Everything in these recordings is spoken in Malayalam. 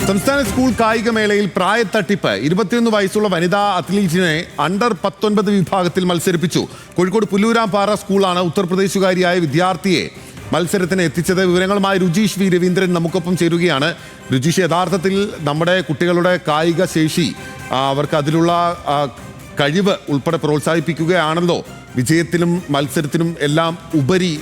സംസ്ഥാന സ്കൂൾ കായികമേളയിൽ പ്രായത്തട്ടിപ്പ് 21 വയസ്സുള്ള വനിതാ അത്ലീറ്റിനെ അണ്ടർ 19 വിഭാഗത്തിൽ മത്സരിപ്പിച്ചു. കോഴിക്കോട് പുല്ലൂരാംപാറ സ്കൂളാണ് ഉത്തർപ്രദേശുകാരിയായ വിദ്യാർത്ഥിയെ മത്സരത്തിന് എത്തിച്ചത്. വിവരങ്ങളുമായി രുചീഷ് വി രവീന്ദ്രൻ നമുക്കൊപ്പം ചേരുകയാണ്. രുചീഷ്, യഥാർത്ഥത്തിൽ നമ്മുടെ കുട്ടികളുടെ കായിക ശേഷി, അവർക്ക് അതിലുള്ള കഴിവ് ഉൾപ്പെടെ പ്രോത്സാഹിപ്പിക്കുകയാണല്ലോ വിജയത്തിലും മത്സരത്തിനും എല്ലാം ഉപരി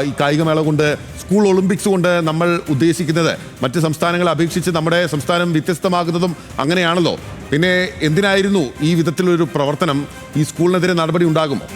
ഈ കായികമേള കൊണ്ട്, സ്കൂൾ ഒളിമ്പിക്സ് കൊണ്ട് നമ്മൾ ഉദ്ദേശിക്കുന്നത്. മറ്റ് സംസ്ഥാനങ്ങളെ അപേക്ഷിച്ച് നമ്മുടെ സംസ്ഥാനം വ്യത്യസ്തമാകുന്നതും അങ്ങനെയാണല്ലോ. പിന്നെ എന്തിനായിരുന്നു ഈ വിധത്തിലൊരു പ്രവർത്തനം? ഈ സ്കൂളിനെതിരെ നടപടി ഉണ്ടാകുമോ?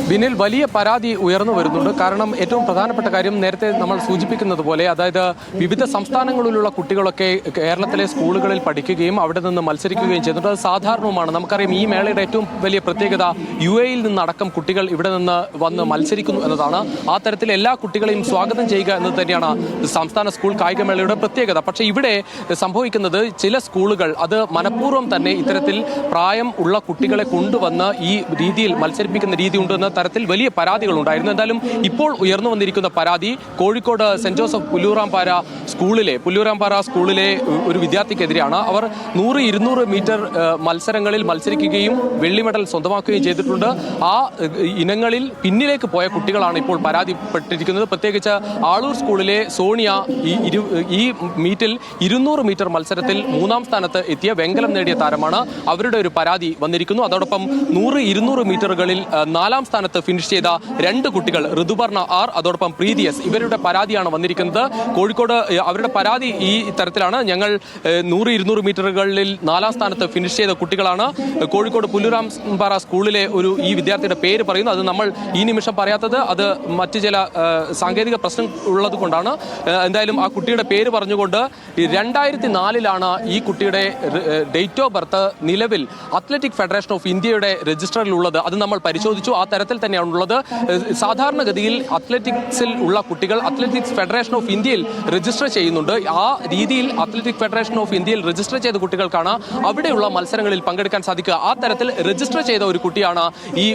ബിനിൽ, വലിയ പരാതി ഉയർന്നു വരുന്നുണ്ട്. കാരണം ഏറ്റവും പ്രധാനപ്പെട്ട കാര്യം നേരത്തെ നമ്മൾ സൂചിപ്പിക്കുന്നത് പോലെ, അതായത് വിവിധ സംസ്ഥാനങ്ങളിലുള്ള കുട്ടികളൊക്കെ കേരളത്തിലെ സ്കൂളുകളിൽ പഠിക്കുകയും അവിടെ നിന്ന് മത്സരിക്കുകയും ചെയ്യുന്നുണ്ട്. അത് സാധാരണവുമാണ്. നമുക്കറിയാം, ഈ മേളയുടെ ഏറ്റവും വലിയ പ്രത്യേകത UAE-യിൽ നിന്നടക്കം കുട്ടികൾ ഇവിടെ നിന്ന് വന്ന് മത്സരിക്കുന്നു എന്നതാണ്. ആ തരത്തിൽ എല്ലാ കുട്ടികളെയും സ്വാഗതം ചെയ്യുക എന്നത് തന്നെയാണ് സംസ്ഥാന സ്കൂൾ കായികമേളയുടെ പ്രത്യേകത. പക്ഷേ ഇവിടെ സംഭവിക്കുന്നത്, ചില സ്കൂളുകൾ അത് മനഃപൂർവ്വം തന്നെ ഇത്തരത്തിൽ പ്രായം ഉള്ള കുട്ടികളെ കൊണ്ടുവന്ന് ഈ രീതിയിൽ മത്സരിപ്പിക്കുന്ന രീതിയുണ്ടെന്ന തരത്തിൽ വലിയ പരാതികൾ ഉണ്ടായിരുന്നു. എന്തായാലും ഇപ്പോൾ ഉയർന്നു വന്നിരിക്കുന്ന പരാതി കോഴിക്കോട് സെന്റ് ജോസഫ് പുല്ലൂരാംപാറ സ്കൂളിലെ ഒരു വിദ്യാർത്ഥിക്കെതിരെയാണ്. അവർ 100-200 മീറ്റർ മത്സരങ്ങളിൽ മത്സരിക്കുകയും വെള്ളി മെഡൽ സ്വന്തമാക്കുകയും ചെയ്തിട്ടുണ്ട്. ആ ഇനങ്ങളിൽ പിന്നിലേക്ക് പോയ കുട്ടികളാണ് ഇപ്പോൾ പരാതിപ്പെട്ടിരിക്കുന്നത്. പ്രത്യേകിച്ച് ആളൂർ സ്കൂളിലെ സോണിയ ഈ മീറ്റിൽ 200 മീറ്റർ മത്സരത്തിൽ 3-ാം സ്ഥാനത്ത് എത്തിയ വെങ്കലം നേടിയ താരമാണ്. അവരുടെ ഒരു പരാതി വന്നിരിക്കുന്നു. അതോടൊപ്പം 100-200 മീറ്ററുകളിൽ 4-ാം സ്ഥാനത്ത് ഫിനിഷ് ചെയ്ത 2 കുട്ടികൾ, ഋതുപർണ R, അതോടൊപ്പം പ്രീതി S, ഇവരുടെ പരാതിയാണ് വന്നിരിക്കുന്നത്. കോഴിക്കോട് അവരുടെ പരാതി ഈ തരത്തിലാണ്: ഞങ്ങൾ 100-200 മീറ്ററുകളിൽ 4-ാം സ്ഥാനത്ത് ഫിനിഷ് ചെയ്ത കുട്ടികളാണ്. കോഴിക്കോട് പുല്ലൂരാംപാറ സ്കൂളിലെ ഈ വിദ്യാർത്ഥിയുടെ പേര് പറയുന്നു. അത് നമ്മൾ ഈ നിമിഷം പറയാത്തത് അത് മറ്റു ചില സാങ്കേതിക പ്രശ്നം ഉള്ളത് കൊണ്ടാണ്. എന്തായാലും ആ കുട്ടിയുടെ പേര് പറഞ്ഞുകൊണ്ട് 2004-ലാണ് ഈ കുട്ടിയുടെ ഡേറ്റ് ഓഫ് ബർത്ത് നിലവിൽ അത്ലറ്റിക് ഫെഡറേഷൻ ഓഫ് ഇന്ത്യയുടെ രജിസ്റ്ററിലുള്ളത്. അത് നമ്മൾ പരിശോധിച്ചു. ആ തരത്തിൽ തന്നെയാണുള്ളത്. സാധാരണഗതിയിൽ അത്ലറ്റിക്സിൽ ഉള്ള കുട്ടികൾ അത്ലറ്റിക്സ് ഫെഡറേഷൻ ഓഫ് ഇന്ത്യയിൽ രജിസ്റ്റർ ചെയ്യുന്നുണ്ട്. ആ രീതിയിൽ അത്ലറ്റിക് ഫെഡറേഷൻ ഓഫ് ഇന്ത്യയിൽ രജിസ്റ്റർ ചെയ്ത കുട്ടികൾക്കാണ് അവിടെയുള്ള മത്സരങ്ങളിൽ പങ്കെടുക്കാൻ സാധിക്കുക. ആ തരത്തിൽ രജിസ്റ്റർ ചെയ്ത ഒരു കുട്ടിയാണ് ഈ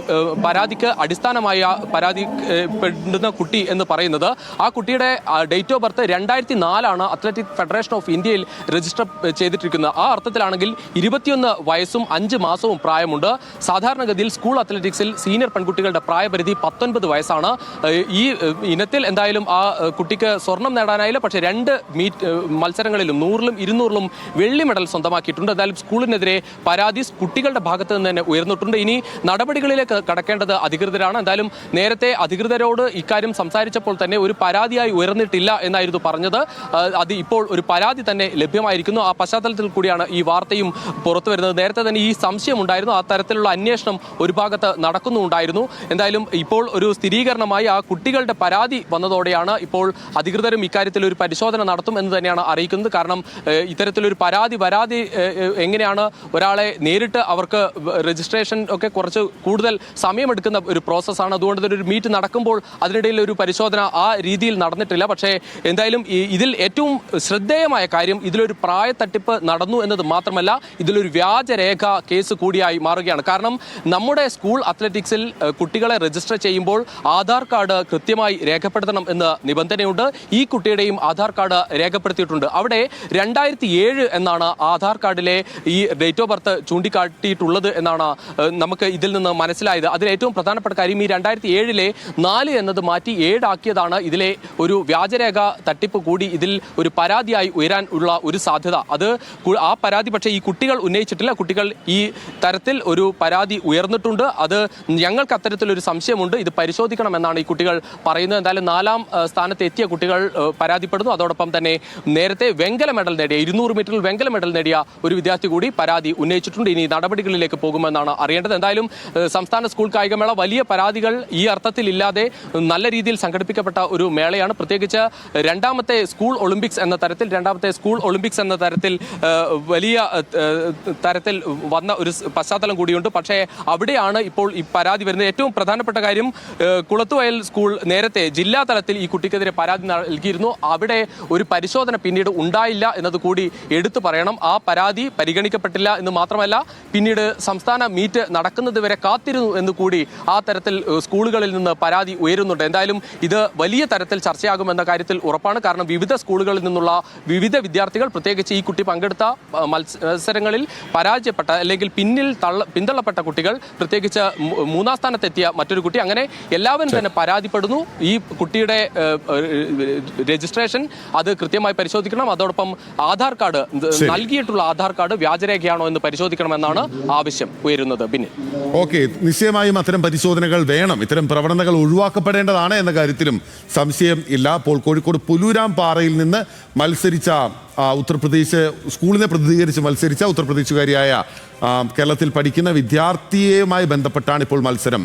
പരാതിക്ക് അടിസ്ഥാനമായ പരാതിപ്പെടുന്ന കുട്ടി എന്ന് പറയുന്നത്. ആ കുട്ടിയുടെ ഡേറ്റ് ഓഫ് ബർത്ത് 2004-ആണ് അത്ലറ്റിക് ഫെഡറേഷൻ ഓഫ് ഇന്ത്യയിൽ രജിസ്റ്റർ ചെയ്തിട്ടിരിക്കുന്നത്. ആ അർത്ഥത്തിലാണെങ്കിൽ 21 വയസ്സും 5 മാസവും പ്രായമുണ്ട്. സാധാരണഗതിയിൽ സ്കൂൾ അത്ലറ്റിക്സിൽ സീനിയർ പെൺകുട്ടികളുടെ പ്രായപരിധി 19 വയസ്സാണ്. ഈ ഇനത്തിൽ എന്തായാലും ആ കുട്ടിക്ക് സ്വർണം നേടാനായില്ല. പക്ഷേ 2 മത്സരങ്ങളിലും 100-ലും 200-ലും വെള്ളി മെഡൽ സ്വന്തമാക്കിയിട്ടുണ്ട്. എന്തായാലും സ്കൂളിനെതിരെ പരാതി കുട്ടികളുടെ ഭാഗത്ത് നിന്ന് തന്നെ ഉയർന്നിട്ടുണ്ട്. ഇനി നടപടികളിലേക്ക് കടക്കേണ്ടത് അധികൃതരാണ്. എന്തായാലും നേരത്തെ അധികൃതരോട് ഇക്കാര്യം സംസാരിച്ചപ്പോൾ തന്നെ ഒരു പരാതിയായി ഉയർന്നിട്ടില്ല എന്നായിരുന്നു പറഞ്ഞത്. അത് ഇപ്പോൾ ഒരു പരാതി തന്നെ ലഭ്യമായിരിക്കുന്നു. ആ പശ്ചാത്തലത്തിൽ കൂടിയാണ് ഈ വാർത്തയും പുറത്തു വരുന്നത്. നേരത്തെ തന്നെ ഈ സംശയം ഉണ്ടായിരുന്നു. ആ തരത്തിലുള്ള അന്വേഷണം ഒരു ഭാഗത്ത് നടക്കുന്നുണ്ടായിരുന്നു. എന്തായാലും ഇപ്പോൾ ഒരു സ്ഥിരീകരണമായി ആ കുട്ടികളുടെ പരാതി വന്നതോടെയാണ് ഇപ്പോൾ അധികൃതരും ഇക്കാര്യത്തിൽ ഒരു പരിശോധന നടത്തും എന്ന് തന്നെയാണ് അറിയിക്കുന്നത്. കാരണം ഇത്തരത്തിലൊരു പരാതി വരാതെ എങ്ങനെയാണ് ഒരാളെ നേരിട്ട് അവർക്ക് രജിസ്ട്രേഷൻ ഒക്കെ കുറച്ച് കൂടുതൽ സമയമെടുക്കുന്ന ഒരു പ്രോസസ്സാണ്. അതുകൊണ്ട് തന്നെ ഒരു മീറ്റ് നടക്കുമ്പോൾ അതിനിടയിൽ ഒരു പരിശോധന ആ രീതിയിൽ നടന്നിട്ടില്ല. പക്ഷേ എന്തായാലും ഇതിൽ ഏറ്റവും ശ്രദ്ധേയമായ കാര്യം, ഇതിലൊരു പ്രായത്തട്ടിപ്പ് നടന്നു എന്നത് മാത്രമല്ല, ഇതിലൊരു വ്യാജരേഖ കേസ് കൂടിയായി മാറുകയാണ്. കാരണം നമ്മുടെ സ്കൂൾ അത്ലറ്റിക്സിൽ കുട്ടികളെ രജിസ്റ്റർ ചെയ്യുമ്പോൾ ആധാർ കാർഡ് കൃത്യമായി രേഖപ്പെടുത്തണം എന്ന് നിബന്ധനയുണ്ട്. ഈ കുട്ടിയുടെയും ആധാർ കാർഡ് രേഖപ്പെടുത്തിയിട്ടുണ്ട്. അവിടെ 2007 എന്നാണ് ആധാർ കാർഡിലെ ഈ ഡേറ്റ് ഓഫ് ബർത്ത് ചൂണ്ടിക്കാട്ടിയിട്ടുള്ളത് എന്നാണ് നമുക്ക് ഇതിൽ നിന്ന് മനസ്സിലായത്. അതിൽ ഏറ്റവും പ്രധാനപ്പെട്ട കാര്യം, ഈ 2007-ലെ 4 എന്നത് മാറ്റി 7 ആക്കിയതാണ് ഇതിലെ ഒരു വ്യാജരേഖ തട്ടിപ്പ് കൂടി ഇതിൽ ഒരു പരാതിയായി ഉയരാൻ ഉള്ള ഒരു സാധ്യത. ആ പരാതി പക്ഷേ ഈ കുട്ടികൾ ഉന്നയിച്ചിട്ടില്ല. കുട്ടികൾ ഈ തരത്തിൽ ഒരു പരാതി ഉയർന്നിട്ടുണ്ട്. അത് ഞങ്ങൾക്ക് അത്തരത്തിലൊരു സംശയമുണ്ട്, ഇത് പരിശോധിക്കണമെന്നാണ് ഈ കുട്ടികൾ പറയുന്നത്. എന്തായാലും 4-ാം സ്ഥാനത്ത് എത്തിയ കുട്ടികൾ പരാതിപ്പെടുന്നു. അതോടൊപ്പം തന്നെ നേരത്തെ വെങ്കല മെഡൽ നേടിയ 200 മീറ്ററിൽ വെങ്കല മെഡൽ നേടിയ ഒരു വിദ്യാർത്ഥി കൂടി പരാതി ഉന്നയിച്ചിട്ടുണ്ട്. ഇനി നടപടികളിലേക്ക് പോകുമെന്നാണ് അറിയേണ്ടത്. എന്തായാലും സംസ്ഥാന സ്കൂൾ കായികമേള വലിയ പരാതികൾ ഈ അർത്ഥത്തിൽ ഇല്ലാതെ നല്ല രീതിയിൽ സംഘടിപ്പിക്കപ്പെട്ട ഒരു മേളയാണ്. പ്രത്യേകിച്ച് രണ്ടാമത്തെ സ്കൂൾ ഒളിമ്പിക്സ് എന്ന തരത്തിൽ വലിയ തരത്തിൽ വന്ന ഒരു പശ്ചാത്തലം കൂടിയുണ്ട്. പക്ഷേ അവിടെയാണ് ഇപ്പോൾ ഈ പരാതി വരുന്നത്. വരുന്നത്. ഏറ്റവും പ്രധാനപ്പെട്ട കാര്യം, കുളത്തുവയൽ സ്കൂൾ നേരത്തെ ജില്ലാ തലത്തിൽ ഈ കുട്ടിക്കെതിരെ പരാതി നൽകിയിരുന്നു. അവിടെ ഒരു പരിശോധന പിന്നീട് ഉണ്ടായില്ല എന്നത് കൂടി എടുത്തു പറയണം. ആ പരാതി പരിഗണിക്കപ്പെട്ടില്ല എന്ന് മാത്രമല്ല, പിന്നീട് സംസ്ഥാന മീറ്റ് നടക്കുന്നത് വരെ കാത്തിരുന്നു എന്ന് കൂടി ആ തരത്തിൽ സ്കൂളുകളിൽ നിന്ന് പരാതി ഉയരുന്നുണ്ട്. എന്തായാലും ഇത് വലിയ തരത്തിൽ ചർച്ചയാകുമെന്ന കാര്യത്തിൽ ഉറപ്പാണ്. കാരണം വിവിധ സ്കൂളുകളിൽ നിന്നുള്ള വിവിധ വിദ്യാർത്ഥികൾ, പ്രത്യേകിച്ച് ഈ കുട്ടി പങ്കെടുത്ത മത്സരങ്ങളിൽ പരാജയപ്പെട്ട അല്ലെങ്കിൽ പിന്തള്ളപ്പെട്ട കുട്ടികൾ, പ്രത്യേകിച്ച് മൂന്നാം സ്ഥാനത്തെത്തിയ മറ്റൊരു കുട്ടി, അങ്ങനെ എല്ലാവരും തന്നെ പരാതിപ്പെടുന്നു. ഈ കുട്ടിയുടെ രജിസ്ട്രേഷൻ അത് കൃത്യമായി പരിശോധിക്കണം. അതോടൊപ്പം ആധാർ കാർഡ്, നൽകിയിട്ടുള്ള ആധാർ കാർഡ് വ്യാജരേഖയാണോ എന്ന് പരിശോധിക്കണമെന്നാണ് ആവശ്യം ഉയരുന്നത്. പിന്നെ ഓക്കെ, നിശ്ചയമായും അത്തരം പരിശോധനകൾ വേണം. ഇത്തരം പ്രവണതകൾ ഒഴിവാക്കപ്പെടേണ്ടതാണ് എന്ന കാര്യത്തിലും സംശയം ഇല്ല. അപ്പോൾ കോഴിക്കോട് പുലൂരാം പാറയിൽ നിന്ന് മത്സരിച്ച ഉത്തർപ്രദേശ് സ്കൂളിനെ പ്രതിനിധീകരിച്ച് മത്സരിച്ച ഉത്തർപ്രദേശുകാരിയായ കേരളത്തിൽ പഠിക്കുന്ന വിദ്യാർത്ഥിയുമായി ബന്ധപ്പെട്ടാണ് ഇപ്പോൾ മത്സരം.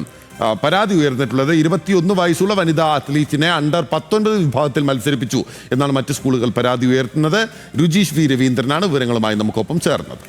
പരാതി ഉയർന്നിട്ടുള്ളത് 21 വയസ്സുള്ള വനിതാ അത്ലീറ്റിനെ അണ്ടർ 19 വിഭാഗത്തിൽ മത്സരിപ്പിച്ചു എന്നാണ് മറ്റ് സ്കൂളുകൾ പരാതി ഉയർത്തുന്നത്. രുചീഷ് വി രവീന്ദ്രനാണ് വിവരങ്ങളുമായി നമുക്കൊപ്പം ചേർന്നത്.